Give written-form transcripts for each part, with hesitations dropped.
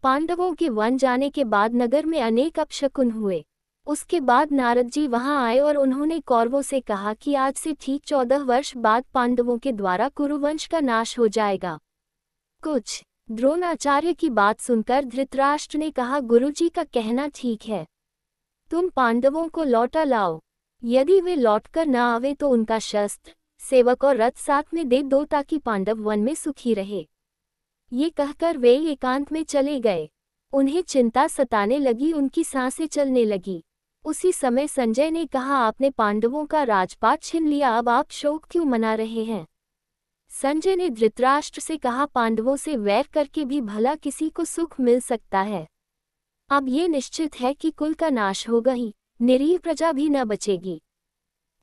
पांडवों के वन जाने के बाद नगर में अनेक अपशकुन हुए। उसके बाद नारद जी वहां आए और उन्होंने कौरवों से कहा कि आज से ठीक 14 वर्ष बाद पांडवों के द्वारा कुरुवंश का नाश हो जाएगा। कुछ द्रोणाचार्य की बात सुनकर धृतराष्ट्र ने कहा, गुरुजी का कहना ठीक है, तुम पांडवों को लौटा लाओ। यदि वे लौटकर न आवे तो उनका शस्त्र, सेवक और रथ साथ में दे दो ताकि पांडव वन में सुखी रहे। ये कहकर वे एकांत में चले गए। उन्हें चिंता सताने लगी, उनकी सांसें चलने लगी। उसी समय संजय ने कहा, आपने पांडवों का राजपाट छीन लिया, अब आप शोक क्यों मना रहे हैं? संजय ने धृतराष्ट्र से कहा, पांडवों से वैर करके भी भला किसी को सुख मिल सकता है। अब ये निश्चित है कि कुल का नाश होगा ही, निरीह प्रजा भी न बचेगी।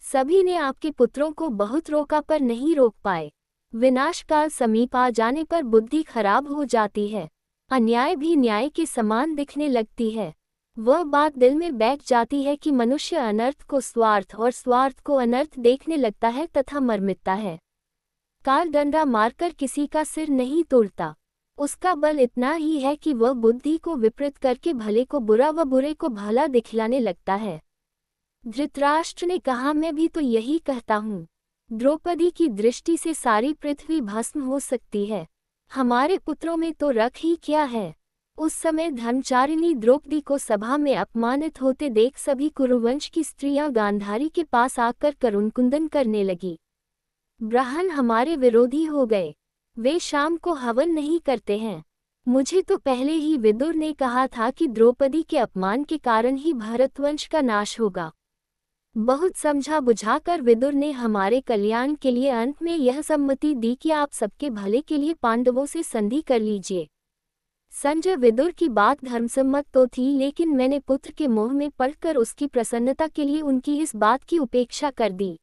सभी ने आपके पुत्रों को बहुत रोका पर नहीं रोक पाए। विनाश काल समीप आ जाने पर बुद्धि खराब हो जाती है, अन्याय भी न्याय के समान दिखने लगती है। वह बात दिल में बैठ जाती है कि मनुष्य अनर्थ को स्वार्थ और स्वार्थ को अनर्थ देखने लगता है तथा मर मिटता है। काल डंडा मारकर किसी का सिर नहीं तोड़ता, उसका बल इतना ही है कि वह बुद्धि को विपरीत करके भले को बुरा व बुरे को भला दिखलाने लगता है। धृतराष्ट्र ने कहा, मैं भी तो यही कहता हूँ। द्रौपदी की दृष्टि से सारी पृथ्वी भस्म हो सकती है, हमारे पुत्रों में तो रख ही क्या है। उस समय धर्मचारिणी द्रौपदी को सभा में अपमानित होते देख सभी कुरुवंश की स्त्रियां गांधारी के पास आकर करुणकुंदन करने लगी। ब्राह्मण हमारे विरोधी हो गए, वे शाम को हवन नहीं करते हैं। मुझे तो पहले ही विदुर ने कहा था कि द्रौपदी के अपमान के कारण ही भरतवंश का नाश होगा। बहुत समझा बुझाकर विदुर ने हमारे कल्याण के लिए अंत में यह सम्मति दी कि आप सबके भले के लिए पांडवों से संधि कर लीजिए। संजय, विदुर की बात धर्मसम्मत तो थी, लेकिन मैंने पुत्र के मोह में पड़कर उसकी प्रसन्नता के लिए उनकी इस बात की उपेक्षा कर दी।